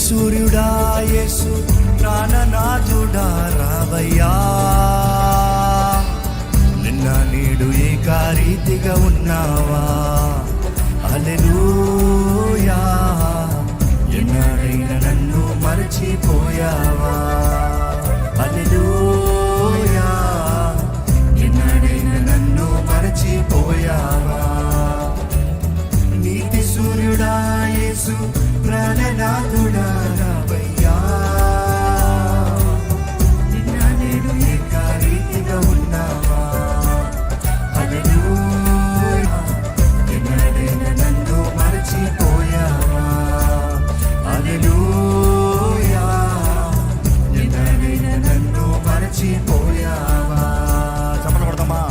సూర్యుడా యేసు ప్రాణనాథుడా రావయ్యా, నిన్న నేడు ఏకరీతిగా ఉన్నావా. హల్లెలూయా, ఎన్నడైనా నన్ను మరచిపోయావా. హల్లెలూయా, ఎన్నడైనా నన్ను మరచిపోయావా. నీతి సూర్యుడా యేసు ప్రాణనాథుడా రావయ్యా, నిన్న నేడు ఏకరీతిగా ఉన్నావా. హల్లెలూయా, ఎన్నడైనా నన్ను మరచిపోయావా. హల్లెలూయా, ఎన్నడైనా నన్ను మరచిపోయావా. చప్పట్లు కొడతామా.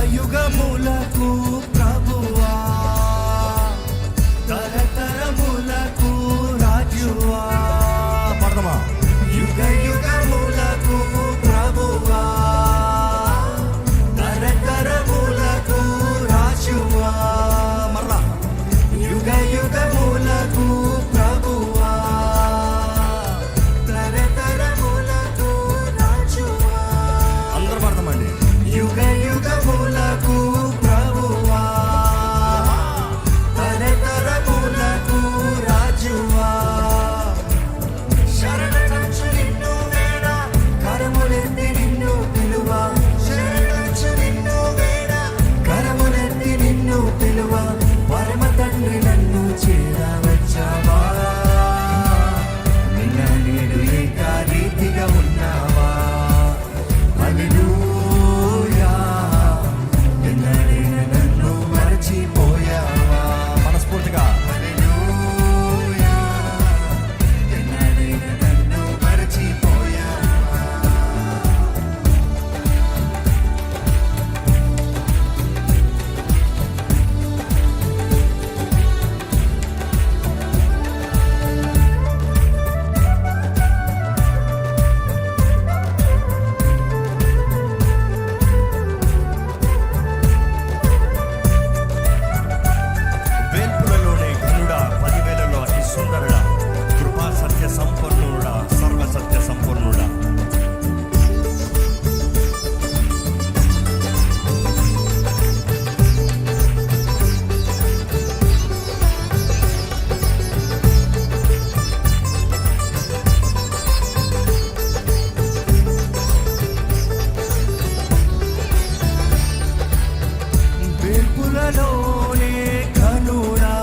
యుగములకు ప్రభువా, తరతరములకు రాజువా. పడదమా. యుగములకు ప్రభువా, తరతరములకు రాజువా. మరలా. యుగములకు ప్రభువా, తరతరములకు రాజువా. అందరూ పడతామండి. యుగములకు ప్రభువా, తరతరములకు రాజువా. శరణు నిన్ను వేడ, కరములెత్తి నిన్ను పిలువ. శరణు నిన్ను వేడ, కరములెత్తి నిన్ను పిలువ. పరమ తండ్రి నన్ను చేరవచ్చావా, నిన్న నేడు ఏకరీతిగా ఉన్నావా. హల్లెలూయా, ఎన్నడైనా నన్ను మరచిపోయావా. మనస్ఫూర్తిగా హల్లెలూయా, ఎన్నడైనా నన్ను మరచిపోయావా. వేల్పులలోనే ఘనుడా, 10,000లో అతి సుందరుడా, కృపా సత్య సంపన్నుడా, సర్వ సత్య సంపన్నుడా. వేల్పులలోనే ఘనుడా,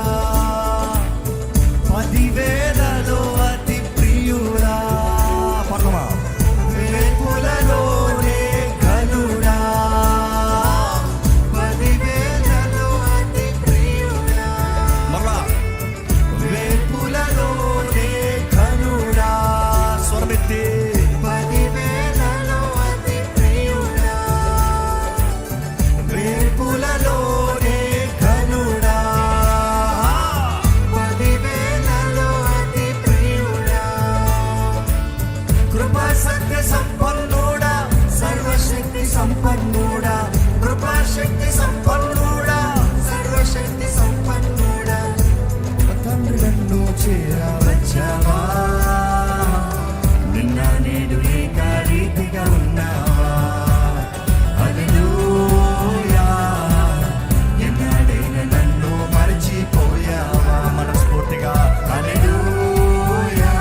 10,000లో అతి ప్రియుడా. పడమా. వేల్పులలోనే ఘనుడా, 10,000లో అతి ప్రియుడా. మరలా. వేల్పులలోనే ఘనుడా, స్వరమెత్తి. 10,000లో అతి ప్రియుడా. వేల్పులలోనే ఘనుడా, 10,000లో అతి ప్రియుడా. కృపా సత్య సంపన్నుడా, సర్వశక్తి సంపన్నుడా. కృపా శక్తి సంపన్నుడా, సర్వశక్తి సంపన్నుడా. తండ్రి నన్ను చేరవచ్చావా, నిన్న నేడు ఏకరీతిగా ఉన్నావా. హల్లెలూయా, ఎన్నడైనా నన్ను మరచిపోయావా. మనస్ఫూర్తిగా హల్లెలూయా,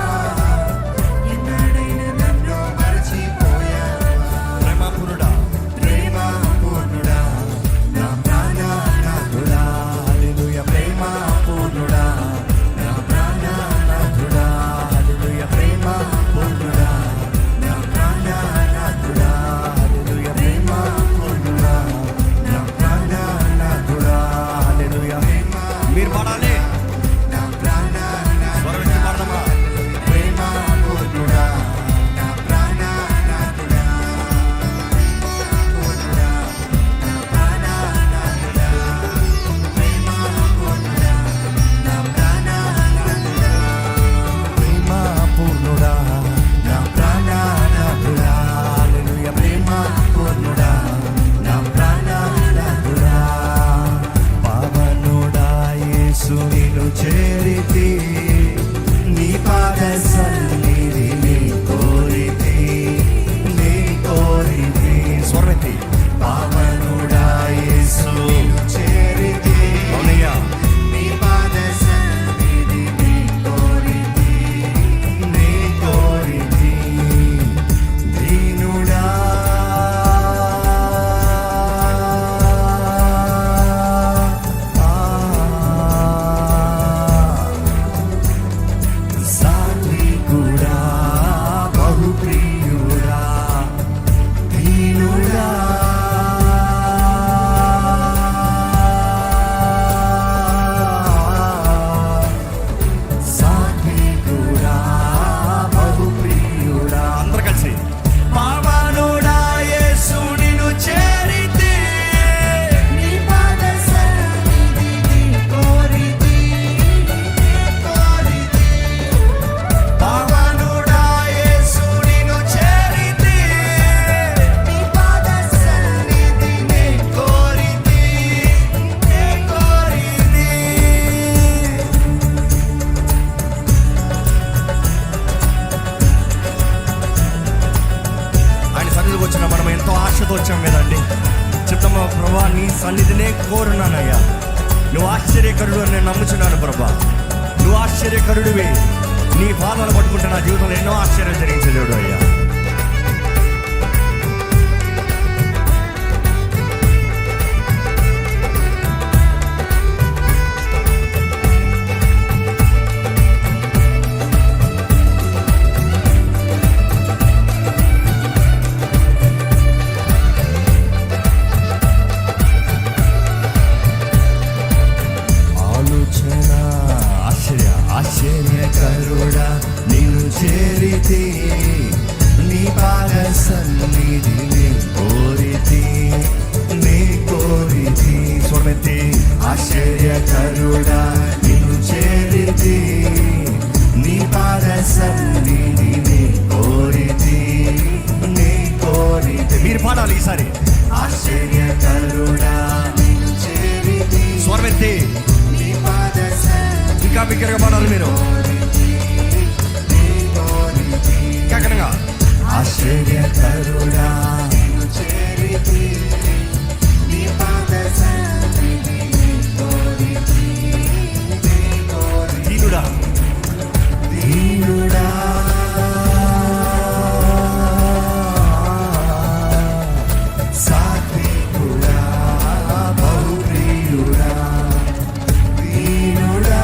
ఎన్నడైనా నన్ను మరచిపోయావా. ప్రేమపూర్ణుడా, ప్రేమపూర్ణుడా, నా ప్రాణనాథుడా. హల్లెలూయా, ప్రేమపూర్ణుడా, నా ప్రాణనాథుడా. కోరున్నానయ్యా. నువ్వు ఆశ్చర్యకరుడు అని నేను నమ్ముచున్నాను ప్రభా. నువ్వు ఆశ్చర్యకరుడివి. నీ పాదాలు పట్టుకుంటే నా జీవితంలో ఎన్నో ఆశ్చర్యం జరిగించే దేవుడు అయ్యా. ఆశ్చర్యకరుడా నిన్ను చేరితి, నీ పాద సన్నిధిని కోరితి, నీ కోరితి. స్వరమెత్తి. ఆశ్చర్యకరుడా నిన్ను చేరితి, నీ పాద సన్నిధిని కోరితి, నీ కోరితి. మీరు పాడాలి ఈసారి. ఆశ్చర్యకరుడా నిన్ను చేరితి. స్వరమెత్తి. ఇంకా బిగ్గరగా పాడాలి మీరు. కక్కనగా. ఆశ్చర్యకరుడా నిన్ను చేరితి, నీ పాద సన్నిధిని కోరితి, నీ కోరితి. దీనుడా దీనుడా సాత్వికుడా బహుప్రియుడా దీనుడా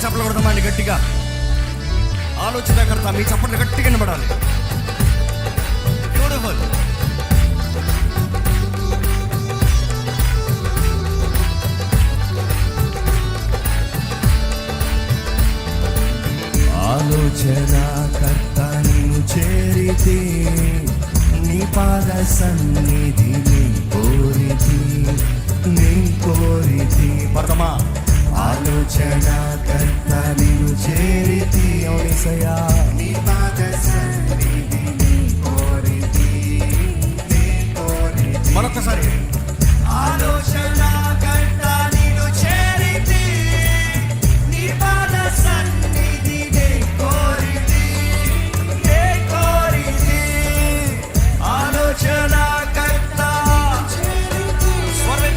చప్పట్లు కొడతామండి గట్టిగా. ఆలోచనకర్త మీ చప్పట్లు గట్టిగా నిలబడాలి. బ్యూటిఫుల్. ఆలోచనకర్త నిన్ను చేరితి, నీ పాద సన్నిధిని కోరితి, నీ కోరితి. పడతామా? ఆలోచనకర్త నిన్ను చేరితి, ఔనిసయా నీ పాద సన్నిధిని కోరితి, నీ కోరితి. మరొకసారి. ఆలోచనకర్త నిన్ను చేరితి, నీ పాద సన్నిధిని కోరితి, నీ కోరితి. ఆలోచనకర్త స్వరతి.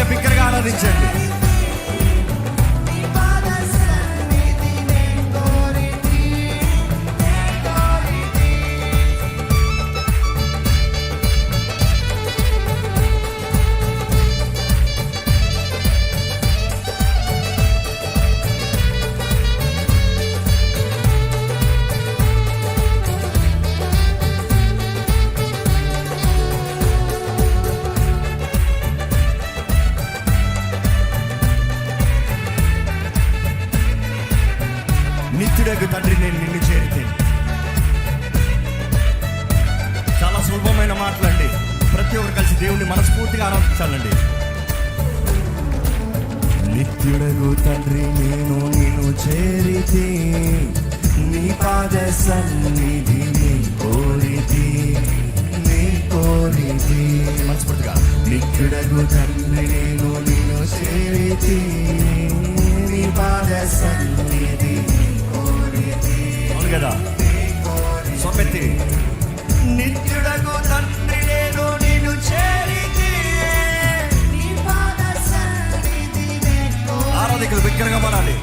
బిగ్గరగా ఆరాధించండి. నిత్యుడగు తండ్రి, నేను నిన్ను చేరితే. చాలా సులభమైన మాటలండి. ప్రతి ఒక్కరు కలిసి దేవుణ్ణి మనస్ఫూర్తిగా ఆరాధించాలండి. నిత్యుడగు తండ్రి నేను నిన్ను చేరితి, నీ పాద సన్నిధి నీ కోరితి, నీ కోరితి. మనస్ఫూర్తిగా నిత్యుడగు తండ్రి నేను నిన్ను చేరితి, నీ పాద సన్నిధి నీ కోరితి. అవును కదా, సొమ్మెత్తి. నిత్యుడగు తండ్రి నేను నిన్ను చేరితి, నీ పాద సన్నిధి నీ కోరితి. ఆరాధికులు బిగ్గరగా పడాలి.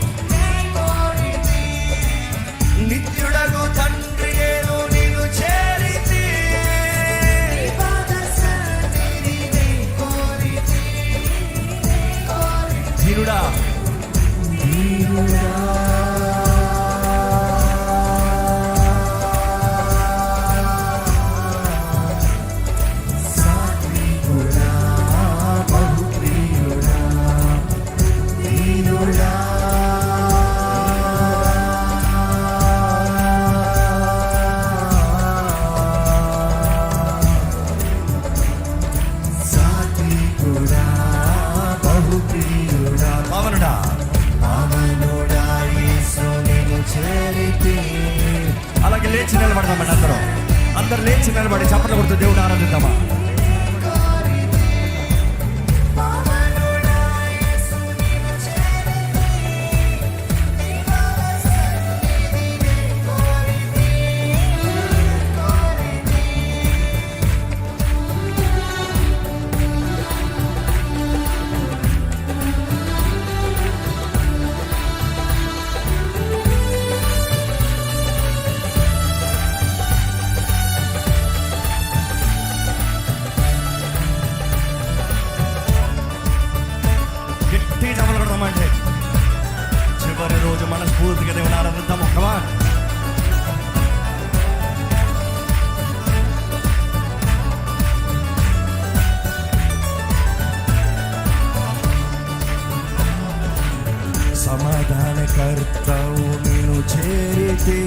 నిత్యుడగు తండ్రి నేను నిన్ను చేరితి, నీ పాద సన్నిధి నీ కోరితి. దీనుడా దీనుడా సాత్వికుడా బహుప్రియుడా దీనుడా సాత్వికుడా బహుప్రియుడా పవనుడా పవనుడా యేసు నిన్ను చేరితి. అలాగే లేచి నిలబడదామండి. అందరూ లేచి నిలబడి చప్పట్లు కొడుతూ దేవుడు ఆరాధిద్దామా. అంటే చివరి రోజు మనస్ఫూర్తిగా దేవుని ఆరాధిద్దాము. కమాన్. సమాధానకర్తవు నిన్ను చేరితి,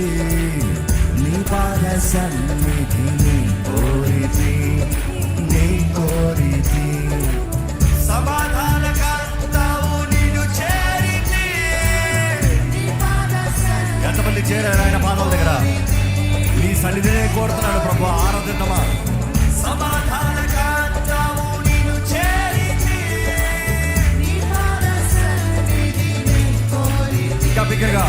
నీ పాద సన్నిధి నీ కోరితి, నీ కోరితి. సమాధానకర్తవు నిన్ను చేరితి. ఎంతమంది చేరారు ఆయన పాదాల దగ్గర? నీ సన్నిధినే కోరుతున్నాడు ప్రభు. ఆరాధిద్దామా. సమాధానకర్తవు నిన్ను చేరితి, ఇంకా బిగ్గరగా.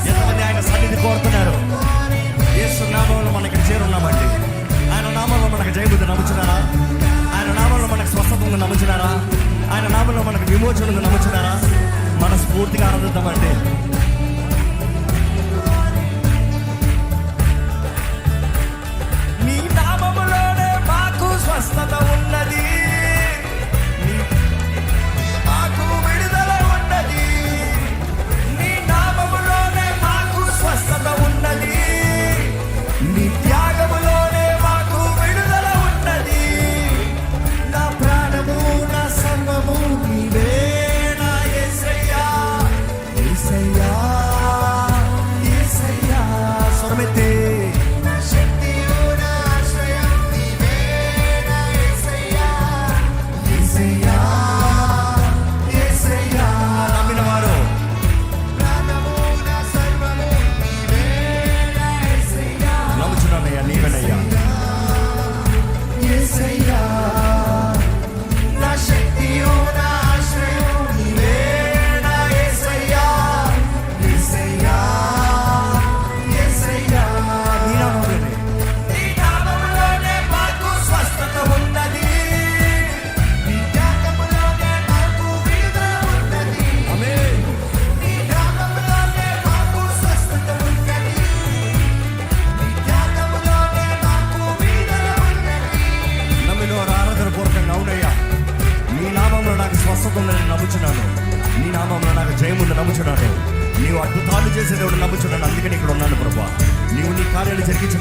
ఎంతమంది ఆయన సన్నిధి కోరుతున్నారు? యేసు నామంలో మనకి చేరున్నామండి. ఆయన నామంలో మనకు జయబుద్ధి నమ్ముచున్నారా? ఆయన నామంలో మనకు స్వస్థత ఉంది నమ్ముచున్నారా? ఆయన నామంలో మనకు విమోచన ఉంది నమ్ముచున్నారా? మనస్ఫూర్తిగా ఆరాధిద్దామండి. నీ నామములోనే మాకు స్వస్థత ఉన్నది, మాకు విడుదల ఉన్నది. నీ నామములోనే మాకు స్వస్థత ఉన్నది, నీ త్యాగములోనే మాకు విడుదల ఉన్నది. నా ప్రాణము నా సర్వము నీవే నా యేసయ్యా, యేసయ్యా.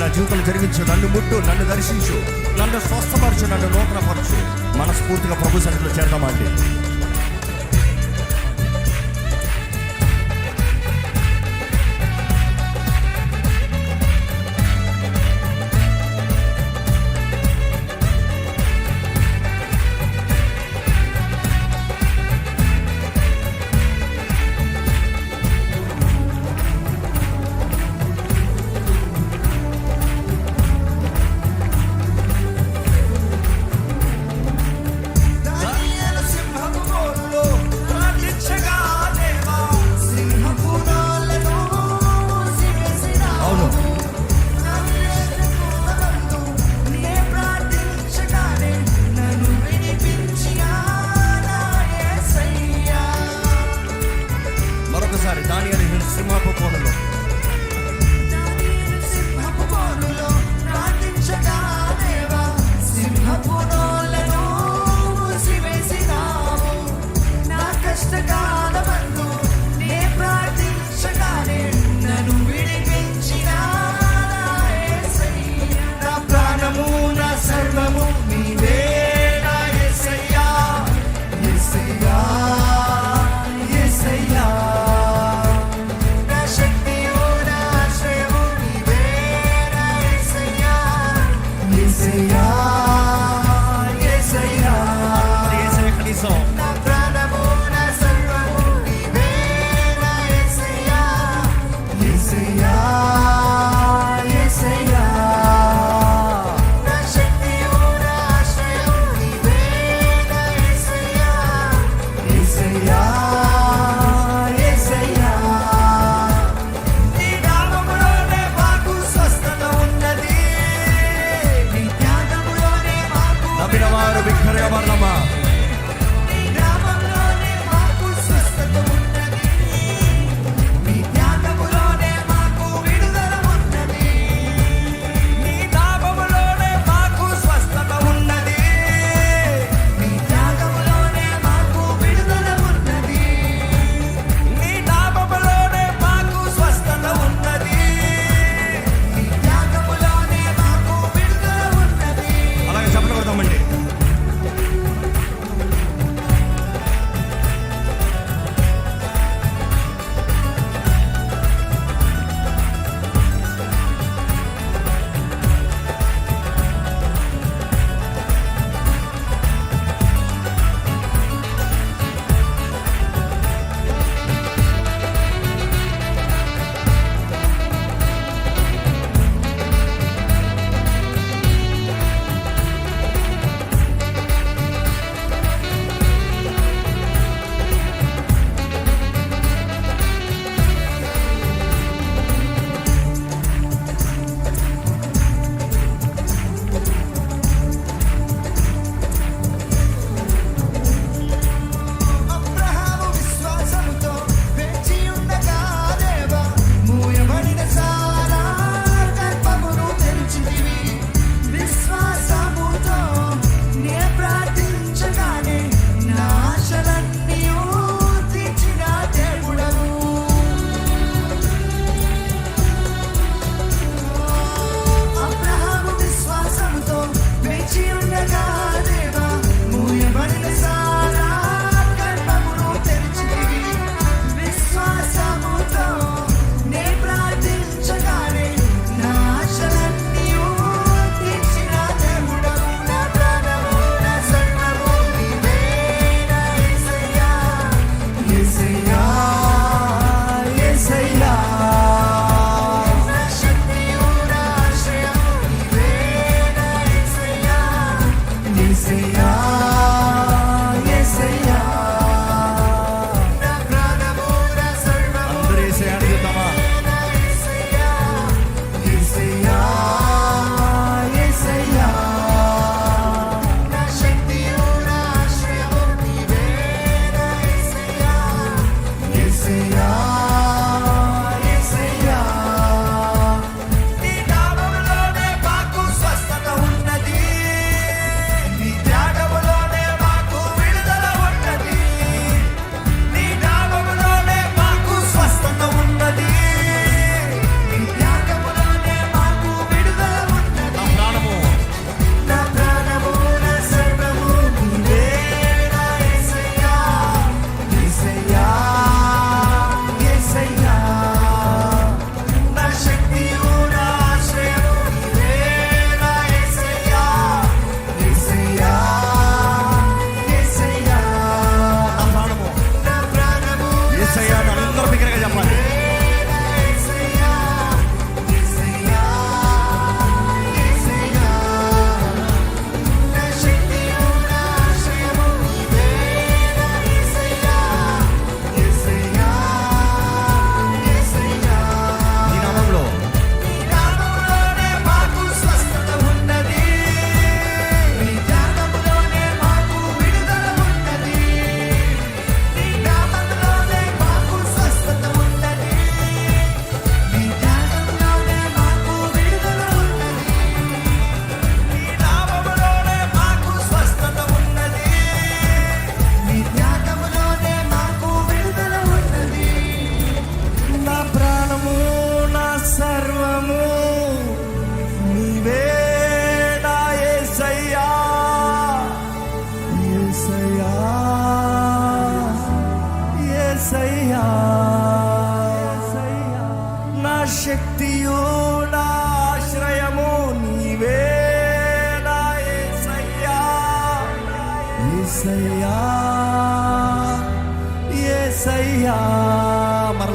నా జీవితంలో జరిగించు, నన్ను ముట్టు, నన్ను దర్శించు, నన్ను స్వస్థపరచు, నన్ను నూతనపరచు. మనస్ఫూర్తిగా ప్రభు సన్నిధిలో చేద్దామండి.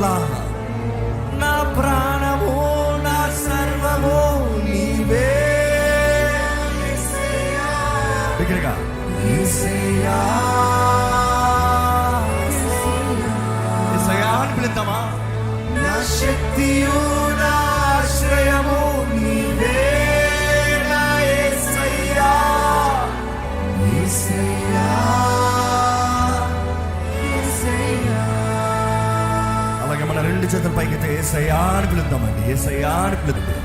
చెప్పాలా? నా ప్రాణము, నా సర్వము నీవే. దగ్గరగా యేసయ్యా, యేసయ్యా అని పిలుద్దామా? నా శక్తియు, నా ఆశ్రయము నీవే, నా యేసయ్యా, యేసయ్యా, యేసయ్యా. అలాగే మన రెండు చేతుల పైకి యేసయ్యా అని పిలుద్దామండి. యేసయ్యా అని పిలుద్దాం.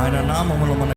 ఆయన నామములో మన